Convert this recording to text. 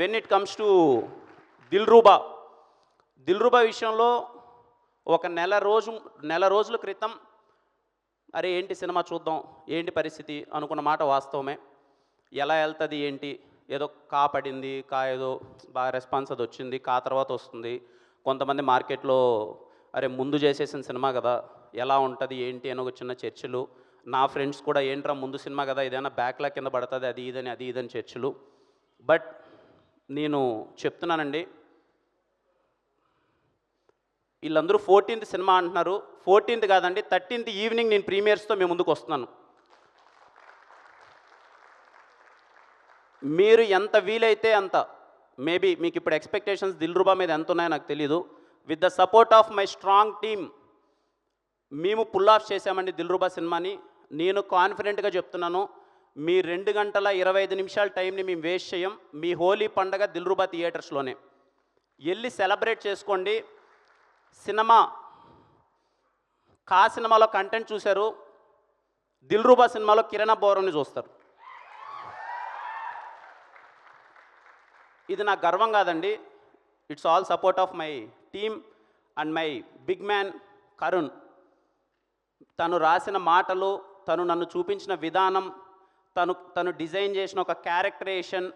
When it comes to Dilruba విషయంలో ఒక నెల రోజుల క్రితం అరే ఏంటి సినిమా చూద్దాం, ఏంటి పరిస్థితి అనుకున్న మాట వాస్తవమే. ఎలా వెళ్తుంది ఏంటి, ఏదో కా పడింది, కా ఏదో బాగా రెస్పాన్స్ అది వచ్చింది, కా తర్వాత వస్తుంది. కొంతమంది మార్కెట్లో అరే ముందు చేసేసిన సినిమా కదా ఎలా ఉంటుంది ఏంటి అని ఒక చిన్న చర్చలు. నా ఫ్రెండ్స్ కూడా ఏంట్రా ముందు సినిమా కదా ఏదైనా బ్యాక్లాగ్ కింద పడుతుంది అది ఇదని చర్చలు. బట్ నేను చెప్తున్నానండి, వీళ్ళందరూ 14th సినిమా అంటున్నారు. 14th కాదండి, 13th ఈవినింగ్ నేను ప్రీమియర్స్తో మేము ముందుకు వస్తున్నాను. మీరు ఎంత వీలైతే అంత, మేబీ మీకు ఇప్పుడు ఎక్స్పెక్టేషన్స్ దిల్రూబా మీద ఎంత ఉన్నాయో నాకు తెలీదు. With the support of my strong team మేము పుల్ ఆఫ్ చేసామండి దిల్రూబా సినిమాని. నేను కాన్ఫిడెంట్గా చెప్తున్నాను, మీ 2 గంటల 25 నిమిషాల టైంని మేము వేస్ట్ చేయం. మీ హోలీ పండగ దిల్రూబా థియేటర్స్లోనే వెళ్ళి సెలబ్రేట్ చేసుకోండి. సినిమా కా సినిమాలో కంటెంట్ చూశారు, దిల్రూబా సినిమాలో కిరణ్ అబ్బవరంని చూస్తారు. ఇది నా గర్వం కాదండి, it's all support of my team and my big man Karun. తను రాసిన మాటలు, తను నన్ను చూపించిన విధానం, తను డిజైన్ చేసిన ఒక క్యారెక్టరేషన్,